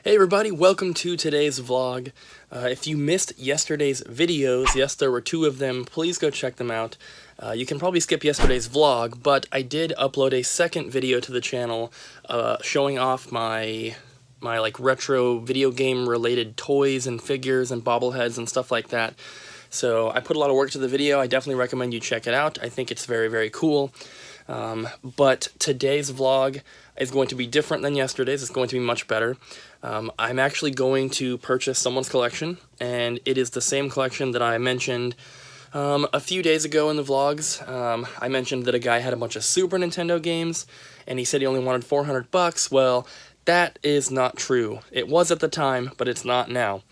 Hey everybody, welcome to today's vlog. If you missed yesterday's videos, yes there were 2 of them, please go check them out. You can probably skip yesterday's vlog, but I did upload a second video to the channel showing off my like retro video game related toys and figures and bobbleheads and stuff like that. So I put a lot of work to the video. I definitely recommend you check it out. I think it's very, very cool. But today's vlog is going to be different than yesterday's. It's going to be much better. I'm actually going to purchase someone's collection, and it is the same collection that I mentioned a few days ago in the vlogs. I mentioned that a guy had a bunch of Super Nintendo games, and he said he only wanted $400. Well, that is not true. It was at the time, but it's not now.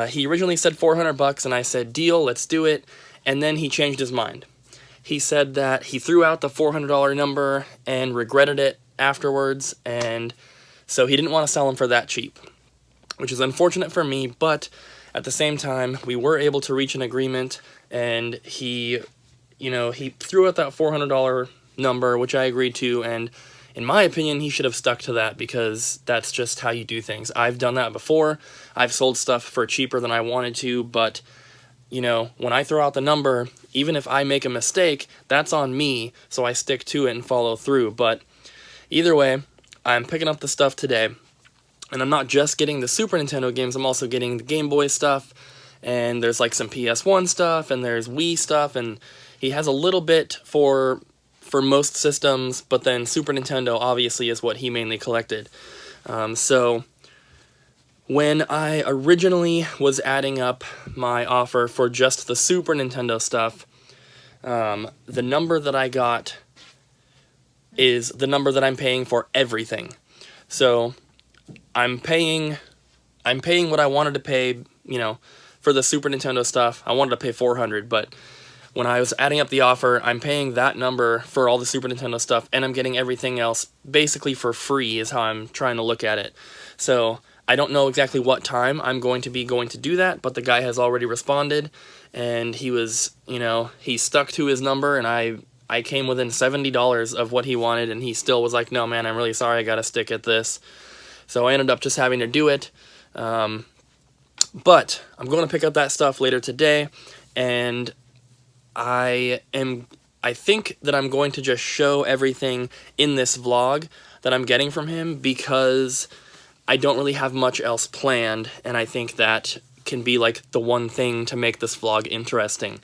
He originally said $400, and I said, deal, let's do it, and then he changed his mind. He said that he threw out the $400 number and regretted it afterwards, and so he didn't want to sell them for that cheap, which is unfortunate for me, but at the same time, we were able to reach an agreement, and he threw out that $400 number, which I agreed to, and in my opinion, he should have stuck to that, because that's just how you do things. I've done that before. I've sold stuff for cheaper than I wanted to, but when I throw out the number, even if I make a mistake, that's on me, so I stick to it and follow through. But either way, I'm picking up the stuff today, and I'm not just getting the Super Nintendo games, I'm also getting the Game Boy stuff, and there's like some PS1 stuff, and there's Wii stuff, and he has a little bit for most systems, but then Super Nintendo obviously is what he mainly collected. So when I originally was adding up my offer for just the Super Nintendo stuff, the number that I got is the number that I'm paying for everything. So I'm paying what I wanted to pay, for the Super Nintendo stuff. I wanted to pay $400, but when I was adding up the offer, I'm paying that number for all the Super Nintendo stuff, and I'm getting everything else basically for free is how I'm trying to look at it. So I don't know exactly what time I'm going to do that, but the guy has already responded, and he was, he stuck to his number, and I came within $70 of what he wanted, and he still was like, no man, I'm really sorry, I gotta stick at this. So I ended up just having to do it. But I'm going to pick up that stuff later today, and I think that I'm going to just show everything in this vlog that I'm getting from him, because I don't really have much else planned, and I think that can be like the one thing to make this vlog interesting.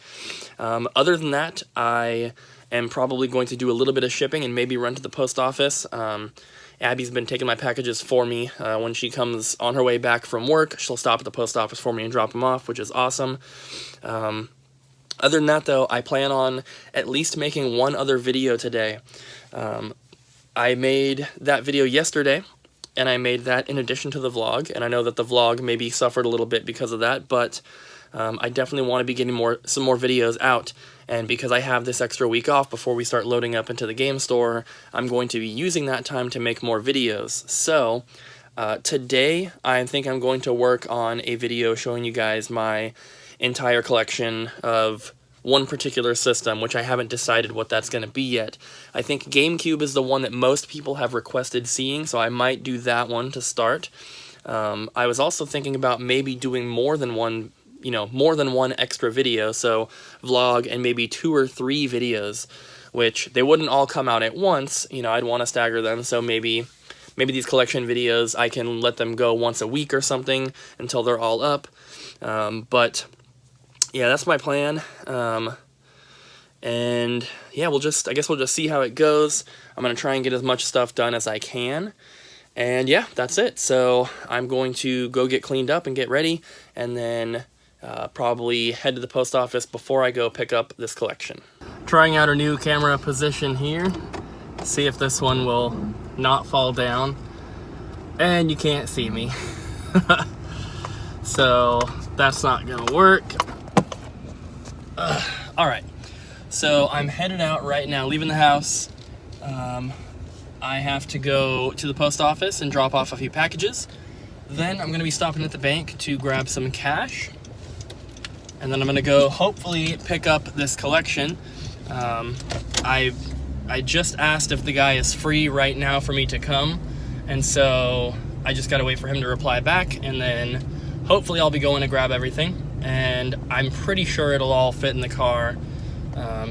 Other than that, I am probably going to do a little bit of shipping and maybe run to the post office. Abby's been taking my packages for me. When she comes on her way back from work, she'll stop at the post office for me and drop them off, which is awesome. Other than that, though, I plan on at least making one other video today. I made that video yesterday, and I made that in addition to the vlog, and I know that the vlog maybe suffered a little bit because of that, but I definitely want to be getting some more videos out, and because I have this extra week off before we start loading up into the game store, I'm going to be using that time to make more videos. So today, I think I'm going to work on a video showing you guys my entire collection of one particular system, which I haven't decided what that's going to be yet. I think GameCube is the one that most people have requested seeing, so I might do that one to start. I was also thinking about maybe doing more than one extra video, so vlog and maybe 2 or 3 videos, which they wouldn't all come out at once. I'd want to stagger them, so maybe these collection videos, I can let them go once a week or something until they're all up. But yeah, that's my plan. And yeah, I guess we'll just see how it goes. I'm going to try and get as much stuff done as I can. And yeah, that's it. So I'm going to go get cleaned up and get ready, and then probably head to the post office before I go pick up this collection. Trying out a new camera position here. See if this one will not fall down. And you can't see me. So that's not gonna work. Alright, so I'm headed out right now, leaving the house. I have to go to the post office and drop off a few packages. Then I'm gonna be stopping at the bank to grab some cash. And then I'm gonna go hopefully pick up this collection. I just asked if the guy is free right now for me to come, and so I just gotta wait for him to reply back, and then hopefully I'll be going to grab everything, and I'm pretty sure it'll all fit in the car.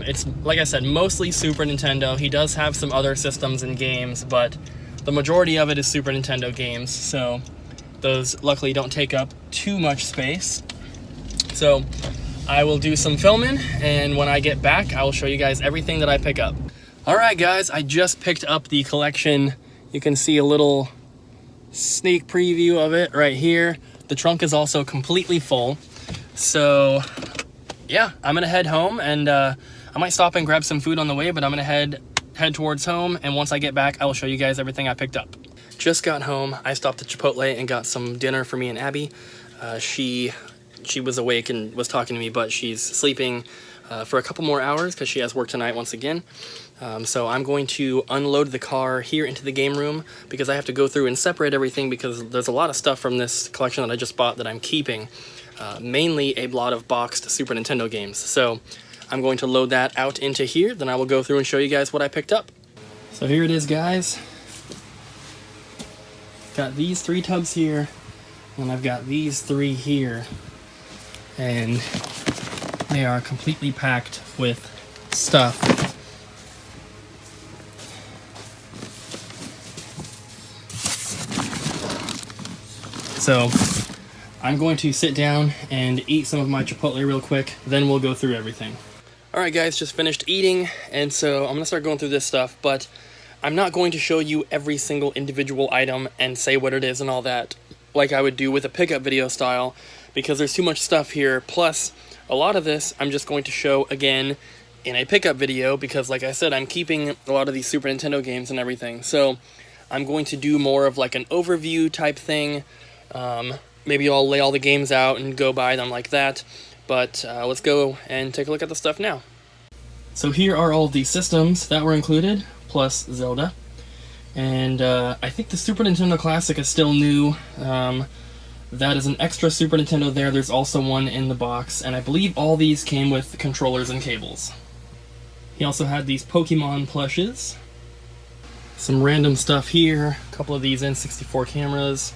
It's, like I said, mostly Super Nintendo. He does have some other systems and games, but the majority of it is Super Nintendo games, so those luckily don't take up too much space. So I will do some filming, and when I get back, I will show you guys everything that I pick up. Alright guys, I just picked up the collection. You can see a little sneak preview of it right here. The trunk is also completely full. So yeah, I'm gonna head home, and I might stop and grab some food on the way, but I'm gonna head towards home, and once I get back, I will show you guys everything I picked up. Just got home. I stopped at Chipotle and got some dinner for me and Abby. She was awake and was talking to me, but she's sleeping for a couple more hours because she has work tonight once again. So I'm going to unload the car here into the game room because I have to go through and separate everything because there's a lot of stuff from this collection that I just bought that I'm keeping. Mainly a lot of boxed Super Nintendo games. So I'm going to load that out into here, then I will go through and show you guys what I picked up. So here it is, guys. Got these 3 tubs here, and I've got these 3 here. And they are completely packed with stuff. So I'm going to sit down and eat some of my Chipotle real quick, then we'll go through everything. Alright guys, just finished eating, and so I'm going to start going through this stuff, but I'm not going to show you every single individual item and say what it is and all that, like I would do with a pickup video style, because there's too much stuff here. Plus, a lot of this I'm just going to show again in a pickup video, because like I said, I'm keeping a lot of these Super Nintendo games and everything, so I'm going to do more of like an overview type thing. Maybe I'll lay all the games out and go by them like that. But let's go and take a look at the stuff now. So here are all the systems that were included, plus Zelda. And I think the Super Nintendo Classic is still new. That is an extra Super Nintendo there. There's also one in the box. And I believe all these came with controllers and cables. He also had these Pokemon plushes. Some random stuff here. A couple of these N64 cameras.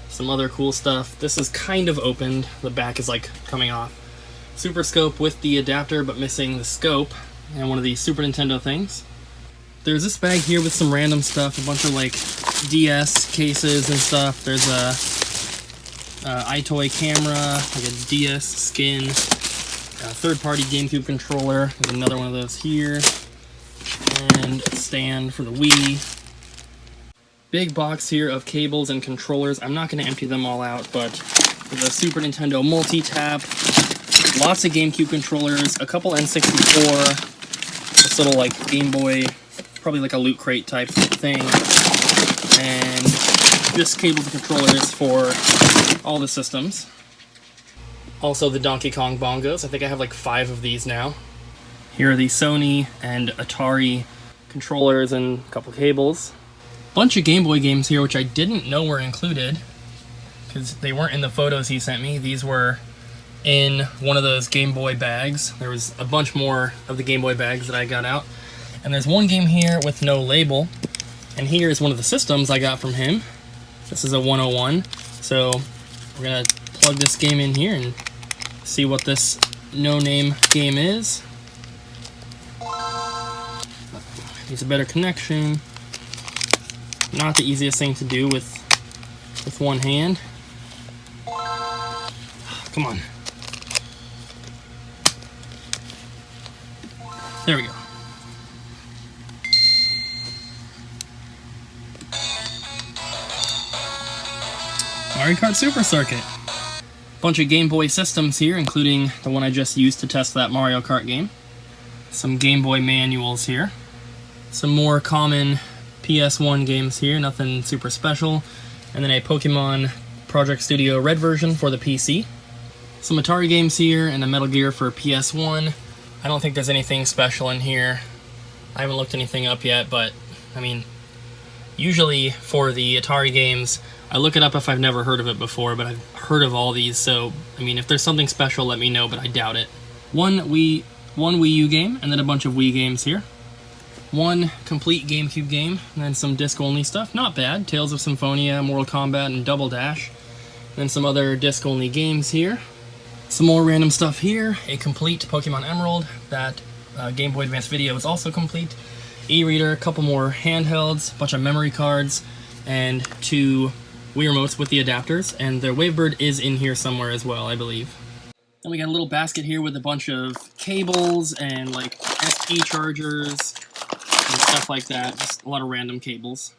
Some other cool stuff. This is kind of opened. The back is like coming off. Super Scope with the adapter but missing the scope, and one of these Super Nintendo things. There's this bag here with some random stuff, a bunch of like DS cases and stuff. There's a iToy camera, like a DS skin, a third-party GameCube controller. There's another one of those here, and a stand for the Wii. Big box here of cables and controllers. I'm not going to empty them all out, but the Super Nintendo multi-tap, lots of GameCube controllers, a couple N64, this little like Game Boy, probably like a Loot Crate type thing, and just cables and controllers for all the systems. Also the Donkey Kong bongos. I think I have like 5 of these now. Here are the Sony and Atari controllers and a couple cables. Bunch of Game Boy games here, which I didn't know were included because they weren't in the photos he sent me. These were in one of those Game Boy bags. There was a bunch more of the Game Boy bags that I got out. And there's one game here with no label. And here is one of the systems I got from him. This is a 101. So we're going to plug this game in here and see what this no-name game is. Needs a better connection. Not the easiest thing to do with one hand. Come on. There we go. Mario Kart Super Circuit. Bunch of Game Boy systems here, including the one I just used to test that Mario Kart game. Some Game Boy manuals here. Some more common PS1 games here, nothing super special. And then a Pokemon Project Studio Red version for the PC. Some Atari games here and a Metal Gear for PS1. I don't think there's anything special in here. I haven't looked anything up yet, but I mean, usually for the Atari games, I look it up if I've never heard of it before, but I've heard of all these, so I mean, if there's something special, let me know, but I doubt it. One Wii U game, and then a bunch of Wii games here. one complete GameCube game, and then some disc-only stuff. Not bad. Tales of Symphonia, Mortal Kombat, and Double Dash. Then some other disc-only games here. Some more random stuff here. A complete Pokemon Emerald. That Game Boy Advance video is also complete. E-reader, a couple more handhelds, a bunch of memory cards, and 2 Wii remotes with the adapters. And their Wavebird is in here somewhere as well, I believe. Then we got a little basket here with a bunch of cables and like SP chargers and stuff like that. Just a lot of random cables.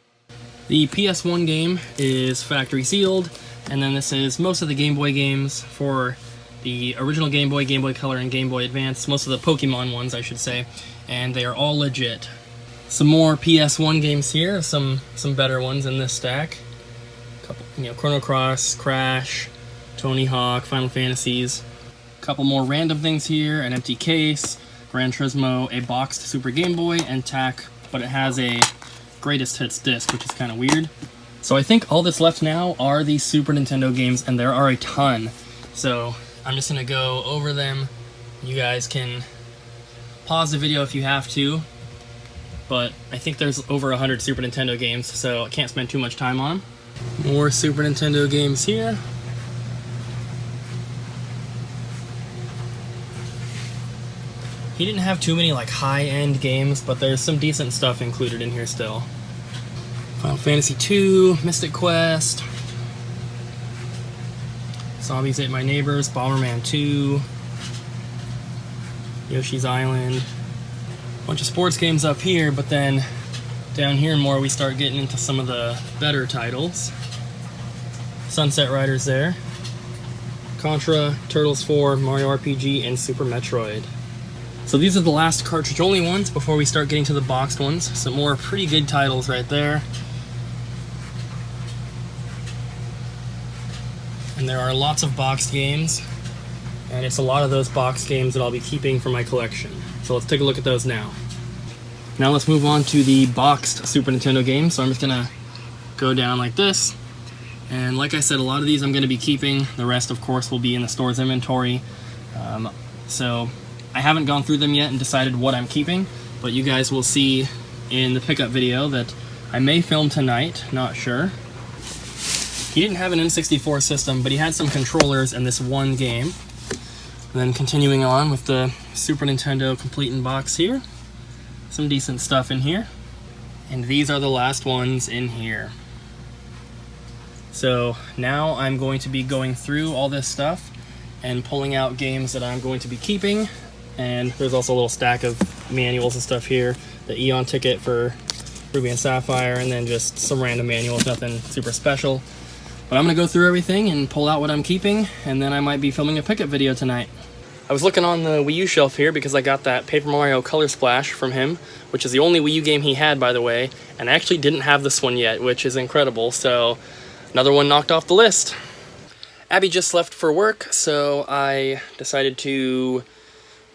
The PS1 game is factory sealed, and then this is most of the Game Boy games for the original Game Boy, Game Boy Color, and Game Boy Advance. Most of the Pokemon ones, I should say, and they are all legit. Some more PS1 games here, some better ones in this stack. Couple, Chrono Cross, Crash, Tony Hawk, Final Fantasies. Couple more random things here, an empty case, Gran Turismo, a boxed Super Game Boy, and TAC, but it has a greatest hits disc, which is kind of weird. So I think all that's left now are these Super Nintendo games, and there are a ton. So I'm just gonna go over them. You guys can pause the video if you have to, but I think there's over 100 Super Nintendo games, so I can't spend too much time on them. More Super Nintendo games here. He didn't have too many like high-end games, but there's some decent stuff included in here still. Final Fantasy II, Mystic Quest, Zombies Ate My Neighbors, Bomberman 2, Yoshi's Island. Bunch of sports games up here, but then down here more we start getting into some of the better titles. Sunset Riders there. Contra, Turtles 4, Mario RPG, and Super Metroid. So these are the last cartridge-only ones before we start getting to the boxed ones. Some more pretty good titles right there. And there are lots of boxed games, and it's a lot of those boxed games that I'll be keeping for my collection. So let's take a look at those now. Now let's move on to the boxed Super Nintendo games. So I'm just gonna go down like this. And like I said, a lot of these I'm gonna be keeping. The rest, of course, will be in the store's inventory. So I haven't gone through them yet and decided what I'm keeping, but you guys will see in the pickup video that I may film tonight, not sure. He didn't have an N64 system, but he had some controllers and this one game. And then continuing on with the Super Nintendo complete in box here. Some decent stuff in here. And these are the last ones in here. So now I'm going to be going through all this stuff and pulling out games that I'm going to be keeping. And there's also a little stack of manuals and stuff here. The Eon ticket for Ruby and Sapphire, and then just some random manuals, nothing super special. But I'm going to go through everything and pull out what I'm keeping, and then I might be filming a pickup video tonight. I was looking on the Wii U shelf here because I got that Paper Mario Color Splash from him, which is the only Wii U game he had, by the way, and I actually didn't have this one yet, which is incredible, so another one knocked off the list. Abby just left for work, so I decided to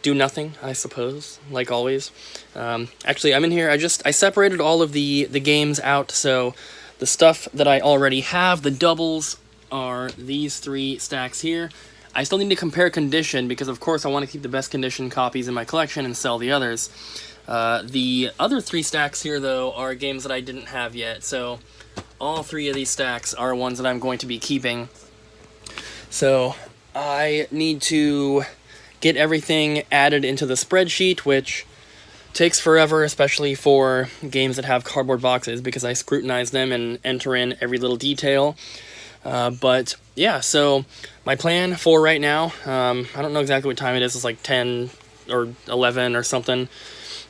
do nothing, I suppose, like always. Actually, I'm in here, I separated all of the games out, so the stuff that I already have, the doubles, are these 3 stacks here. I still need to compare condition, because of course I want to keep the best condition copies in my collection and sell the others. The other 3 stacks here, though, are games that I didn't have yet, so all 3 of these stacks are ones that I'm going to be keeping. So I need to get everything added into the spreadsheet, which takes forever, especially for games that have cardboard boxes, because I scrutinize them and enter in every little detail. But yeah, so my plan for right now, I don't know exactly what time it is, it's like 10 or 11 or something,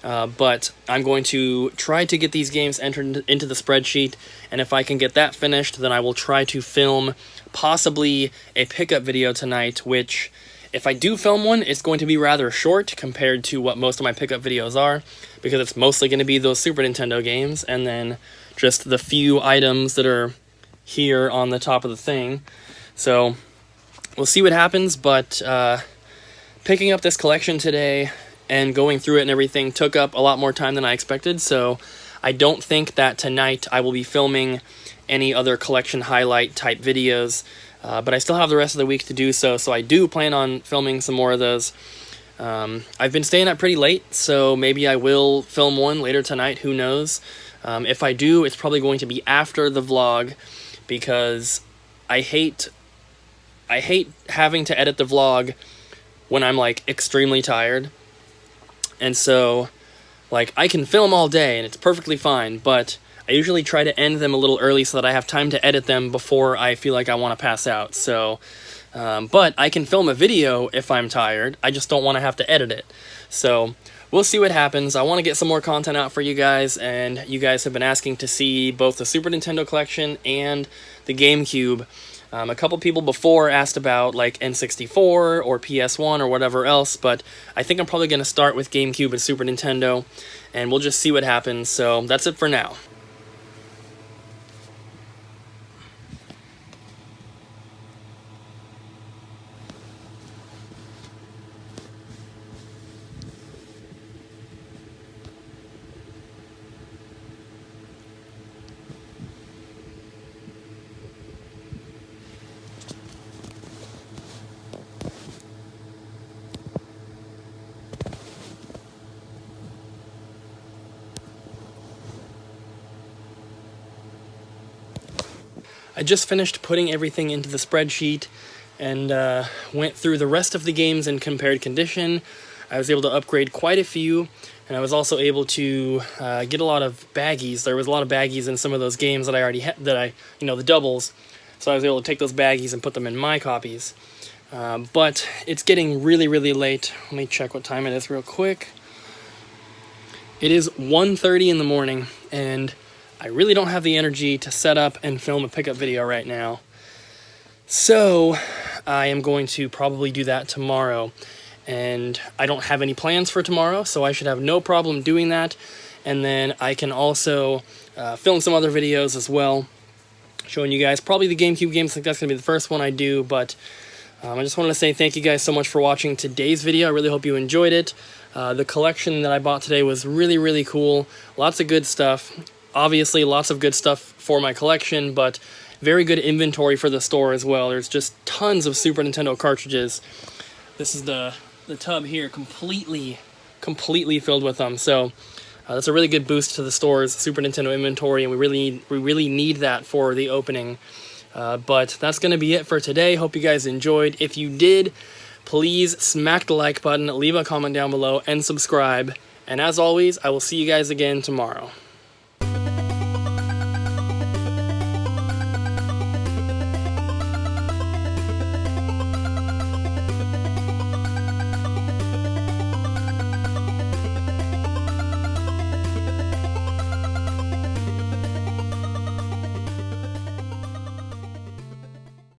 but I'm going to try to get these games entered into the spreadsheet, and if I can get that finished, then I will try to film possibly a pickup video tonight, which, if I do film one, it's going to be rather short compared to what most of my pickup videos are, because it's mostly going to be those Super Nintendo games, and then just the few items that are here on the top of the thing. So we'll see what happens, but picking up this collection today and going through it and everything took up a lot more time than I expected, so I don't think that tonight I will be filming any other collection highlight type videos, but I still have the rest of the week to do so, so I do plan on filming some more of those. I've been staying up pretty late, so maybe I will film one later tonight, who knows. If I do, it's probably going to be after the vlog, because I hate having to edit the vlog when I'm like extremely tired. And so like I can film all day and it's perfectly fine, but I usually try to end them a little early so that I have time to edit them before I feel like I want to pass out. So but I can film a video if I'm tired. I just don't want to have to edit it. So we'll see what happens. I want to get some more content out for you guys, and you guys have been asking to see both the Super Nintendo collection and the GameCube. A couple people before asked about like N64 or PS1 or whatever else, but I think I'm probably going to start with GameCube and Super Nintendo, and we'll just see what happens. So that's it for now. I just finished putting everything into the spreadsheet and went through the rest of the games in compared condition. I was able to upgrade quite a few, and I was also able to get a lot of baggies. There was a lot of baggies in some of those games that I already had, the doubles. So I was able to take those baggies and put them in my copies. But it's getting really, really late. Let me check what time it is real quick. It is 1:30 in the morning, and I really don't have the energy to set up and film a pickup video right now. So I am going to probably do that tomorrow. And I don't have any plans for tomorrow, so I should have no problem doing that. And then I can also film some other videos as well, showing you guys probably the GameCube games. I think that's going to be the first one I do, but I just wanted to say thank you guys so much for watching today's video. I really hope you enjoyed it. The collection that I bought today was really, really cool. Lots of good stuff. Obviously, lots of good stuff for my collection, but very good inventory for the store as well. There's just tons of Super Nintendo cartridges. This is the tub here, completely filled with them. So that's a really good boost to the store's Super Nintendo inventory, and we really need that for the opening. But that's going to be it for today. Hope you guys enjoyed. If you did, please smack the like button, leave a comment down below, and subscribe. And as always, I will see you guys again tomorrow.